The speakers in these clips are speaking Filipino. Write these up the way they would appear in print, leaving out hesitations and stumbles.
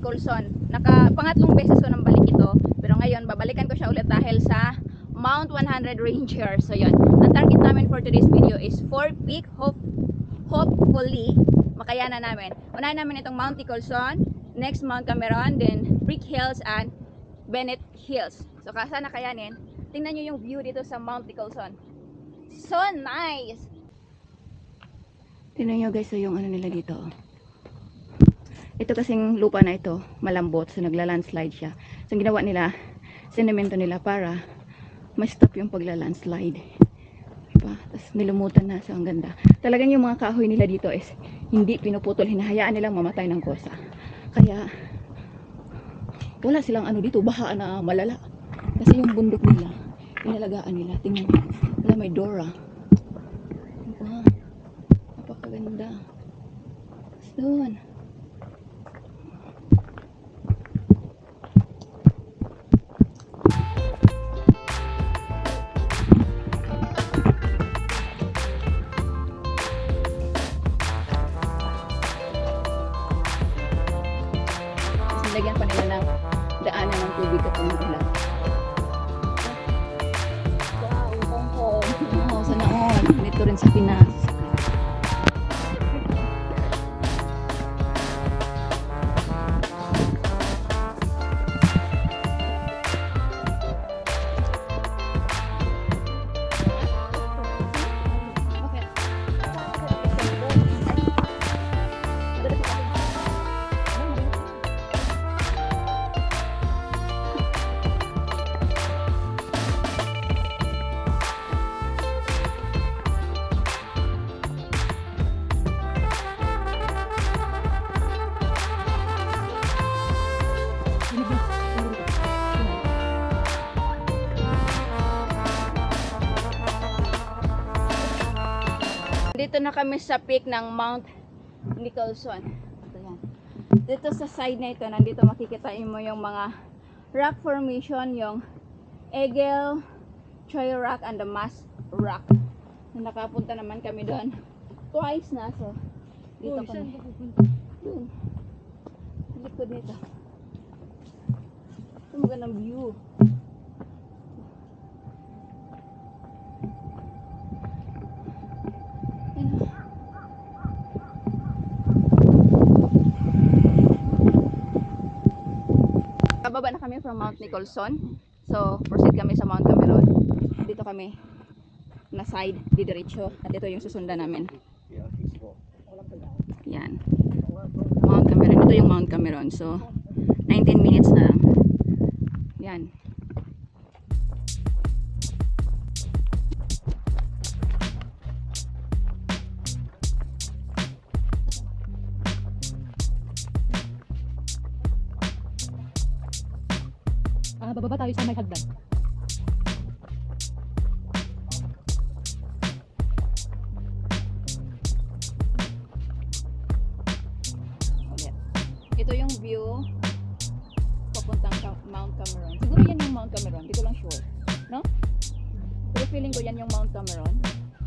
Nicholson. Pangatlong beses ko nang balik ito. Pero ngayon, babalikan ko siya ulit dahil sa Mount 100 Ranger. So yun, ang target namin for today's video is 4 peak. Hopefully, makayanan namin. Unahin namin itong Mount Nicholson, next Mount Cameron, then Brick Hills and Bennett Hills. So sana kayanin. Tingnan nyo yung view dito sa Mount Nicholson. So nice! Tingnan nyo guys, so yung ano nila dito. Ito kasing lupa na ito, malambot, so nagla-landslide siya. So ang ginawa nila, sinemento nila para ma-stop yung pagla-landslide. Diba? Tapos nilumutan na, so ang ganda. Talagang yung mga kahoy nila dito is hindi pinuputol, hinahayaan nilang mamatay ng kusa. Kaya wala silang ano dito, baha na malala. Kasi yung bundok nila, inalagaan nila. Tingnan nyo, wala may Dora. Diba? Napakaganda. Tapos doon. Lagyan pa nila ng daanan ng tubig kapag ulan. Wow, Hong Kong. Oo, sana all. Dito rin sa Pinas. Dito na kami sa peak ng Mount Nicholson. Ayan. Dito sa side na ito, nandito makikita mo yung mga rock formation, yung Eagle, Choi Rock, and the Mass Rock. Nakapunta naman kami doon twice na. So, dito kami. Doon. Likod nito. Ito magandang view. Kababa na kami from Mount Nicholson. So, proceed kami sa Mount Cameron. Dito kami na side, didiretso. At ito yung susundan namin. Yan. Mount Cameron. Ito yung Mount Cameron. So, 19 minutes na lang. Yan. Bababa tayo sa may hagdan. Okay. Ito yung view papuntang Mount Cameron. Siguro yan yung Mount Cameron. Hindi ko lang sure. No? Pero feeling ko yan yung Mount Cameron.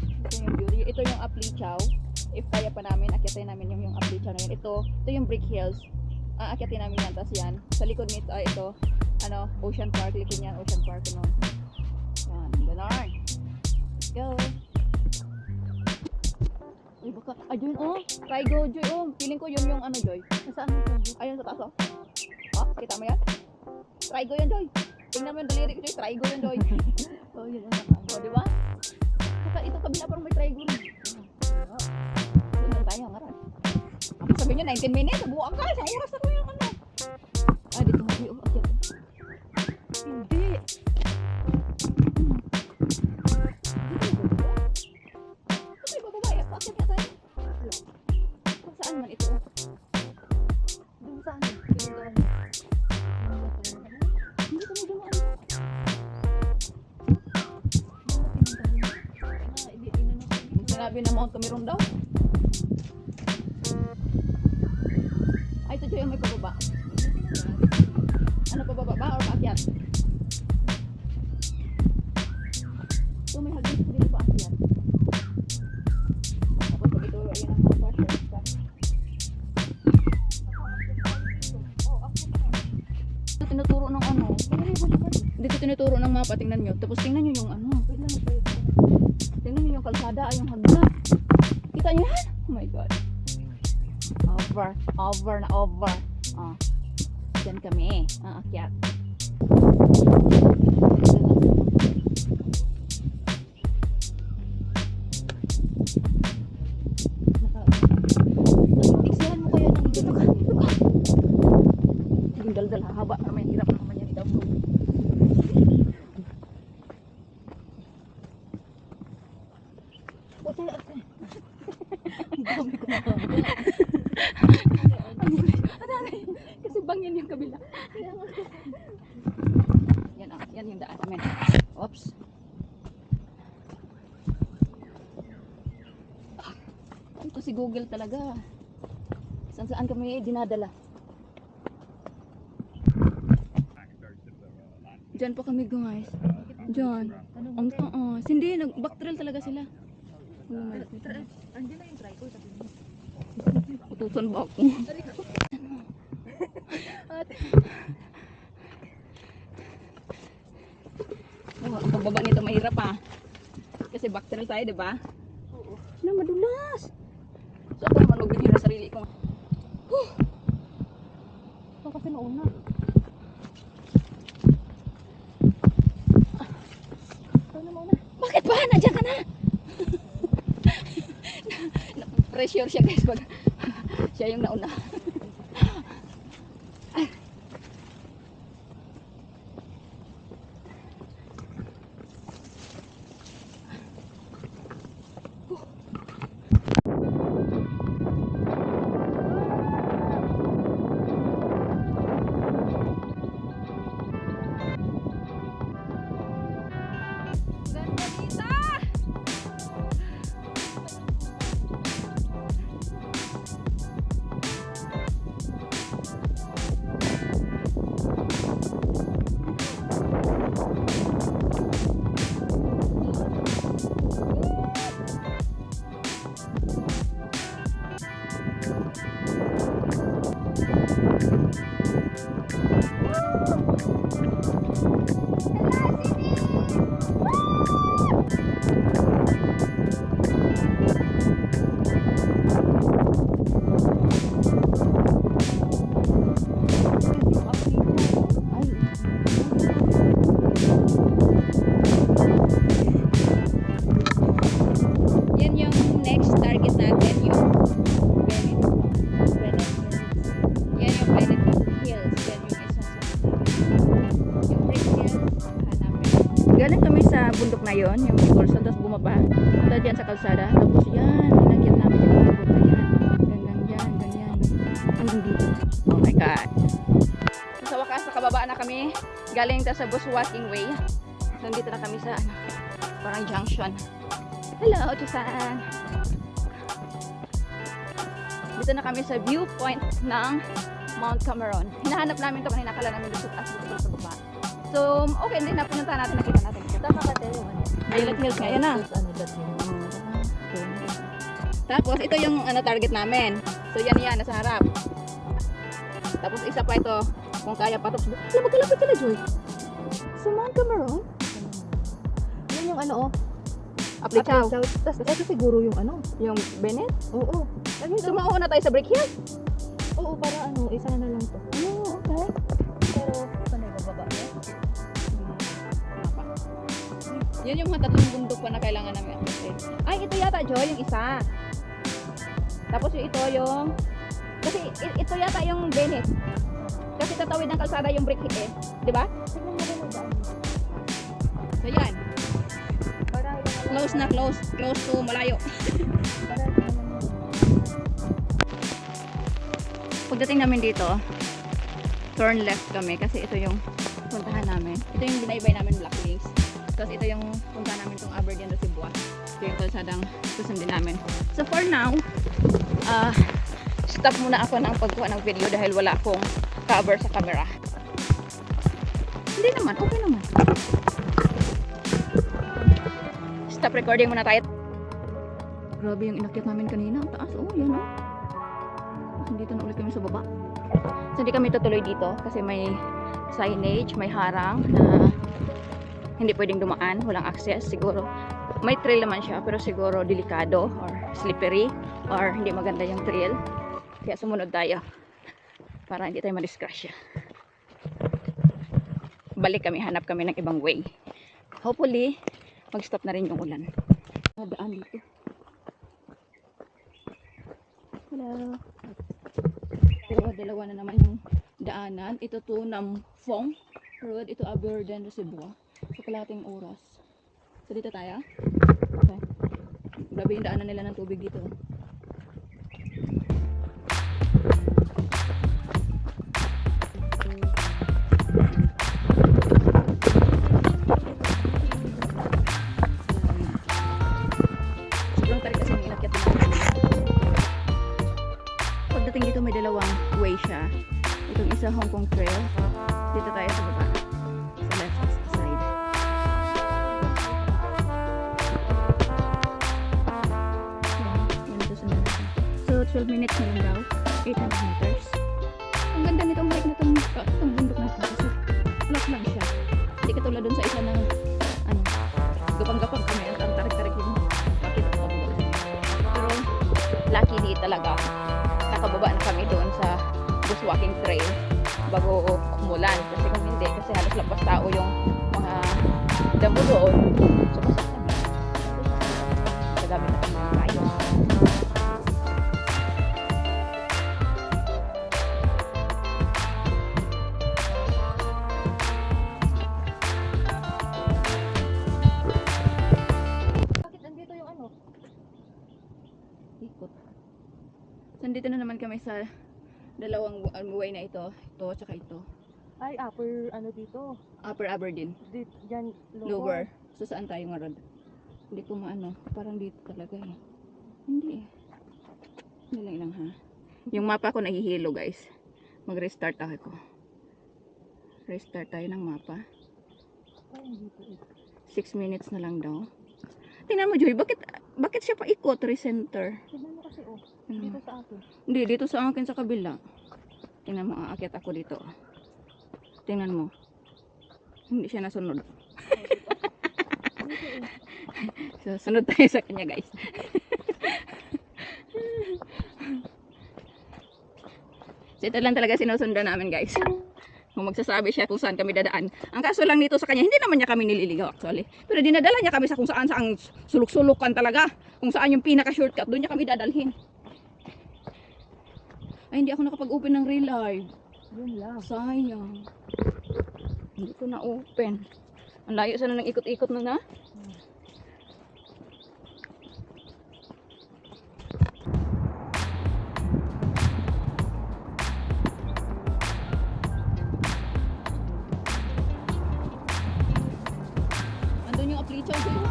Ito yung view. Ito yung Aplichao. If kaya pa namin, akyatin namin yung Aplichao na yun. Ito yung Brick Hills. Akyatin namin yan. Tapos yan. Sa likod nito, ito. Ocean Park, likin yan, Ocean Park, ano. Yan, ganon. Let's go. Ay, baka, ayun, try go, Joy, feeling ko yun yung, Joy. Nasaan mo, Joy? Ayun, sa taas, kita mo yan? Try go yan, Joy. Tingnan mo yung daliri ko, Joy, try go yan, Joy. Yun, diba? Saka, ito kabila, parang may try go rin. Doon lang tayo, ngaran. Ako sabi nyo, 19 minutes, nabuang ka, isang oras na ko yung, dito mo, Joy, akyat. Hindi. Ito yung bababa. Bakit na tayo? Saan man ito? Doon saan? Hindi kami dumaan. Sinabi na Mount Cameron daw. Ay, ito yung may pababa. Ano pababa ba or paakyat? So may hagis ko dito paakyat. Tapos pag ito, ayan ang mga pressure. tinuturo ng mapa, tingnan nyo. Tapos tingnan nyo yung ano. Tingnan nyo yung kalsada, ay yung hagdan. Kita nyo yan? Oh my God. Over na over. Oh. Diyan kami. Aakyat. Tiksihan mo kaya ng dito ka. Sige, dal-dal. Haba naman. Hirap naman yan. Itaw. Kasi bangyan yung kabila. Yan yung daan namin. Oops. Ito si Google talaga. Saan kami dinadala. Diyan pa kami guys. Diyan. Ang taas. Hindi, nag-backtrail talaga sila. Oh my God. Andiyan na yung tripod. Utusan ba ako? Ang pagbaba nito mahirap pa. Kasi backtrail tayo, di ba? Oo. Na madulas. So ako naman magbigay na sarili ko. Ito kasi nauna. Bakit ba? Nandiyan ka na! Pressure siya guys pag siya yung nauna. Yan yung next target natin, yung Bennett. Yan yung Bennett Hills. Yan yung isa sa yung Brick Hill. Hanapin. Galing kami sa bundok na yon, yung Golson, tapos bumaba. Punta dyan sa kalsada. Tapos yan, inakyat namin yung bundok na yan. Hanggang dyan, ganyan. Hanggang dito. Oh my God. Sa wakas, nakababa na kami. Galing ta sa bushwalking way. Nandito na kami sa ano, parang junction. Hello, Chusan! Dito na kami sa viewpoint ng Mount Cameron. Hinahanap namin ito kanina, nakala namin dito sa taas, dito sa baba. So, okay, hindi na pinunta natin, nakita natin. Tama ka tayo. Violet Hills ngayon na. Ano that yun? Okay. Tapos, ito yung ano, target namin. So, yan, nasa harap. Tapos, isa pa ito, kung kaya pa. Tapos, alam, magkalapit sila, Joy. Sa Mount Cameron? Yan yung ano, Aplicaw. Tapos ito siguro yung ano. Yung Bennett? Oo. Ano So, mauna tayo sa Brick Hill? Oo, para ano, isa na lang to. Oh, okay. Pero, saan na bababa niya? Yun yung mga tatlong bundok pa na kailangan namin akyatin. Ay, ito yata, Joy, yung isa. Tapos yung ito yung... Kasi ito yata yung Bennett. Kasi tatawid ng kalsada yung Brick Hill eh. Di ba? Tingnan mo rin ang daan. So, yan. Para Close na, close. Close to malayo. Pagdating namin dito, turn left kami kasi ito yung puntahan namin. Ito yung binaybay namin Black Wings. Tapos ito yung puntahan namin itong Aberdeen Rosibua. Ito yung kalsadang susundin namin. So for now, stop muna ako ng pagkuha ng video dahil wala akong cover sa camera. Hindi naman, okay naman. Stop recording muna tayo. Grabe yung inakyat namin kanina. Ang taas. Oh, yan oh. Dito na ulit kami sa baba. So, hindi kami tutuloy dito kasi may signage, may harang na hindi pwedeng dumaan, walang access. Siguro may trail naman siya, pero siguro delikado or slippery or hindi maganda yung trail. Kaya sumunod tayo para hindi tayo madisgrasya. Balik kami, hanap kami ng ibang way. Hopefully, mag-stop na rin yung ulan. Daan dito. Hello. So, dalawa na naman yung daanan. Ito to Namfong Road. Ito Aberdeen Reservoir. So, kalating oras. So, dito tayo. Okay. Grabe yung daanan nila ng tubig dito. Sobrang tarik kasi yung inakyat din natin. Pagdating dito may dalawang way siya. Itong isa Hong Kong Trail. Dito tayo sa baba. Sa left side. Yan susunod natin. So 12 minutes na lang daw. 800 meters. Ang ganda nitong hike na itong bundok natin kasi flat lang siya. Hindi katulad dun sa isa na ano, gapang-gapang kami. Ang tarik-tarik yung bakit ako kababa. Pero luckily talaga nakababa na kami doon sa bushwalking trail bago umulan. Kasi kung hindi, kasi halos lampas tao yung mga damo doon. So pasak kami. Sa dami na kami tayo. Bakit andito yung ano? Ikot. So, nandito na naman kami sa dalawang way na ito. Ito, tsaka ito. Ay, upper ano dito? Upper Aberdeen. Dito, dyan, Lower. So, saan tayo nga road? Hindi ko maano. Parang dito talaga eh. Hindi eh. Dali lang ha. Yung mapa ko nahihilo guys. Mag-restart ako. Restart tayo ng mapa. Ay, dito. 6 minutes na lang daw. Tingnan mo Joy, bakit siya paikot? Recenter. Tignan mo kasi, oh. Hmm. Dito sa akin. Hindi, dito sa akin sa kabila. Tingnan mo, aakyat ako dito. Tingnan mo. Hindi siya nasunod. So, sunod tayo sa kanya guys. So, ito lang talaga sinusundan namin guys. Kung magsasabi siya kung saan kami dadaan. Ang kaso lang dito sa kanya, hindi naman niya kami nililigaw actually. Pero dinadala niya kami sa kung saan saang sulok-sulukan talaga. Kung saan yung pinaka-shortcut, doon niya kami dadalhin. Ay, hindi ako nakapag-open ng real live. Yun lang. Sayang. Hindi ko na-open. Ang layo sana ng ikot-ikot na na. Andun yung application ko.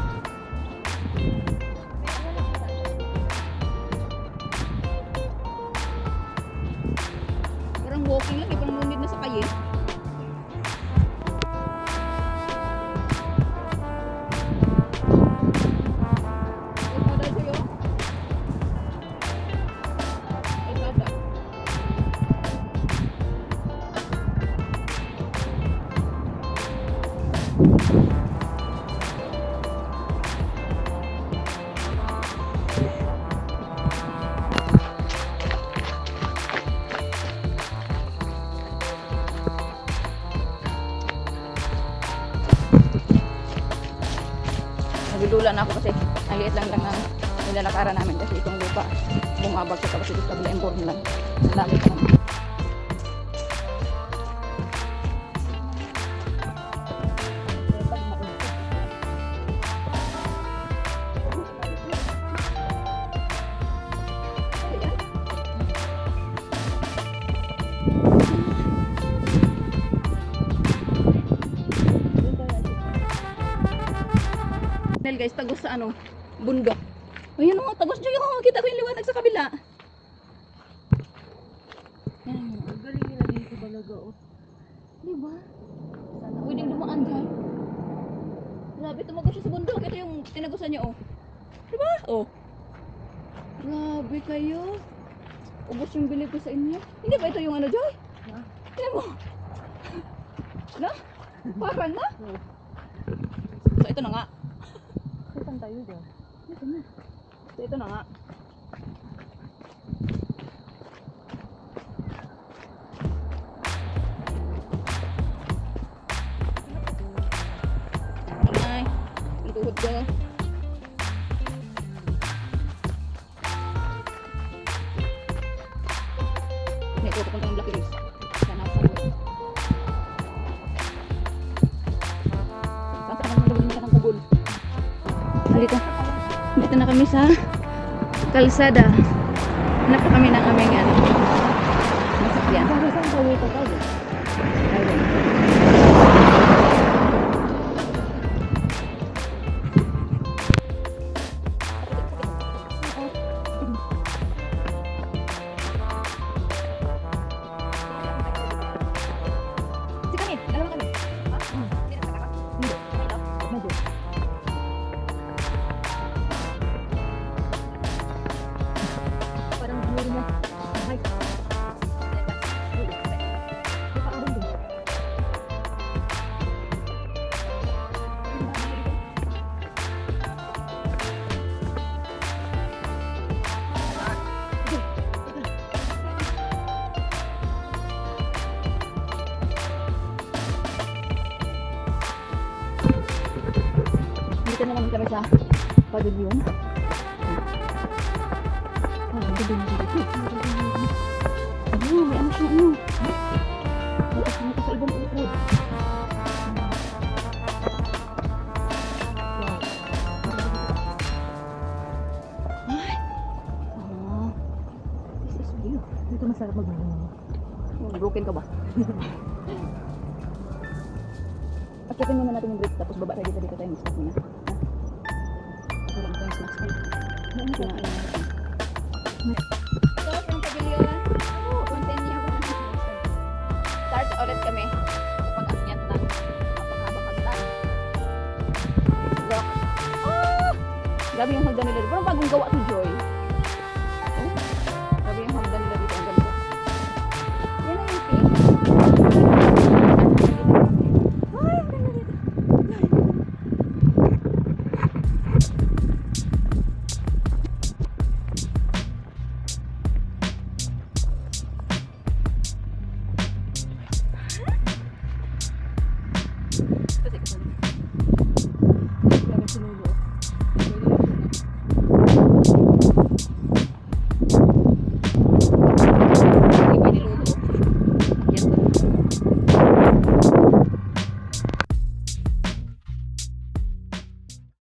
Parang walking lang, parang nunid na sa kaye. Nagdudula na ako kasi ang liit lang ng nilalakaran namin kasi itong lupa bumabag sa kapatid sa kabila yung lang. Ang dami pa naman. Guys, tagos sa ano, bundok. Ayun o, tagos dyan yung kita ko yung liwanag sa kabila. Yan. Ang galing nila dito talaga, oh. Diba? Pwedeng dumaan dyan. Grabe, tumagos siya sa bundok. Ito yung tinagusan niya, oh. Diba? Oh. Grabe kayo. Ubos yung bilib ko sa inyo. Hindi ba ito yung ano, Joy? Ha? Tignan mo. No? Parang na? So ito na nga. Saan tayo dyan? Ito na. So ito na nga. Ay, ang tuhod ko. Hindi ko pupunta ng Black Hills. Sana ako sa Google. Saan ka naman nagawin ka ng Google? Dito na kami sa kalsada. Hanap na kami ng aming masakyan. Saan tayo ito tayo? Ayun. Si kami, dalawa kami. Ha? Hindi na kakak. Hindi. Medyo. Parang meron na. Ay, nakakaroon din. Dito na naman kami sa pavilion. Ang ganda ng dito. Ano, may ano siya, ano. Bukas na ito sa ibang ukod. Ay! Oh, this is view. Dito masarap mag-muna. Broken ka ba? Akitin muna natin yung bridge tapos baba tayo dito tayo mag-stop muna. Ha? Wala tayong snacks pa. Ano ka? So, from pavilion, continue. Start ulit kami. Pag-akyat ng napakabang hagdan. Rock. Ah! Grabe yung hagdan nila. Parang bagong gawa to Joy.